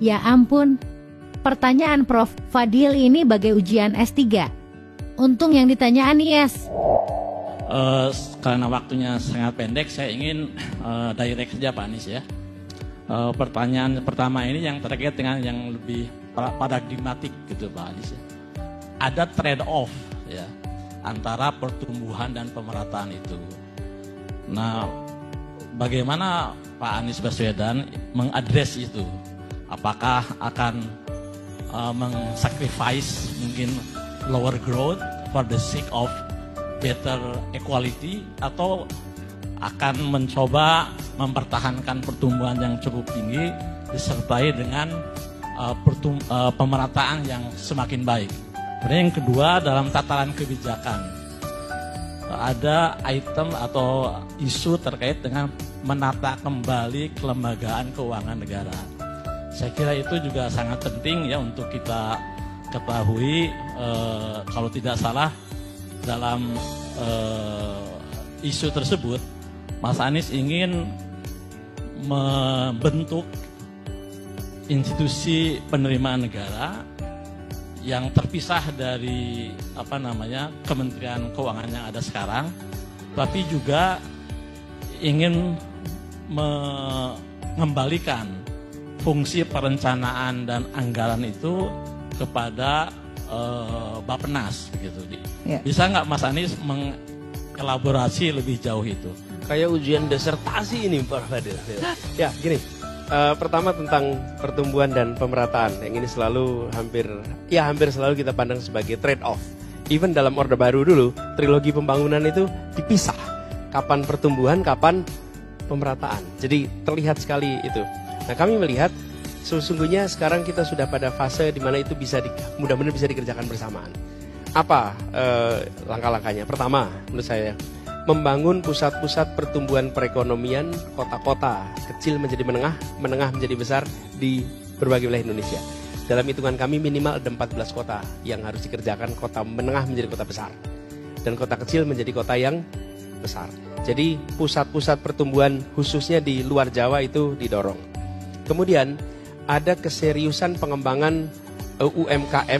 Ya ampun, pertanyaan Prof. Fadil ini bagai ujian S3. Untung yang ditanya Anies. Karena waktunya sangat pendek, saya ingin direct saja Pak Anies ya. Pertanyaan pertama ini yang terkait dengan yang lebih paradigmatik gitu Pak Anies ya. Ada trade off ya antara pertumbuhan dan pemerataan itu. Nah, bagaimana Pak Anies Baswedan mengadres itu? Apakah akan mengsacrifice mungkin lower growth for the sake of better equality, atau akan mencoba mempertahankan pertumbuhan yang cukup tinggi disertai dengan pemerataan yang semakin baik. Kemudian yang kedua, dalam tataran kebijakan ada item atau isu terkait dengan menata kembali kelembagaan keuangan negara. Saya kira itu juga sangat penting ya untuk kita ketahui. Kalau tidak salah dalam isu tersebut, Mas Anies ingin membentuk institusi penerimaan negara yang terpisah dari Kementerian Keuangan yang ada sekarang, tapi juga ingin mengembalikan fungsi perencanaan dan anggaran itu kepada Bappenas begitu. Ya. Bisa nggak Mas Anies mengelaborasi lebih jauh itu? Kayak ujian disertasi ini Pak Fadil. Ya gini, pertama tentang pertumbuhan dan pemerataan yang ini hampir selalu kita pandang sebagai trade off. Even dalam Orde Baru dulu, trilogi pembangunan itu dipisah. Kapan pertumbuhan, kapan pemerataan. Jadi terlihat sekali itu. Nah, kami melihat sesungguhnya sekarang kita sudah pada fase di mana itu mudah-mudahan bisa dikerjakan bersamaan. Apa langkah-langkahnya? Pertama, menurut saya, membangun pusat-pusat pertumbuhan perekonomian, kota-kota kecil menjadi menengah, menengah menjadi besar di berbagai wilayah Indonesia. Dalam hitungan kami minimal ada 14 kota yang harus dikerjakan, kota menengah menjadi kota besar, dan kota kecil menjadi kota yang besar. Jadi pusat-pusat pertumbuhan khususnya di luar Jawa itu didorong. Kemudian ada keseriusan pengembangan UMKM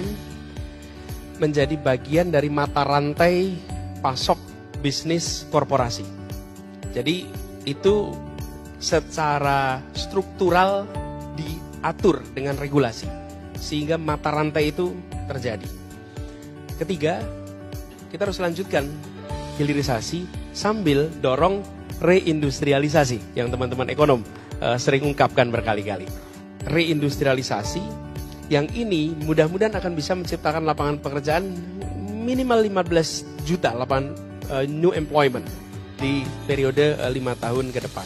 menjadi bagian dari mata rantai pasok bisnis korporasi. Jadi itu secara struktural diatur dengan regulasi sehingga mata rantai itu terjadi. Ketiga, kita harus lanjutkan hilirisasi sambil dorong reindustrialisasi yang teman-teman ekonom sering ungkapkan berkali-kali. Reindustrialisasi yang ini mudah-mudahan akan bisa menciptakan lapangan pekerjaan minimal 15 juta lapangan new employment di periode 5 tahun ke depan.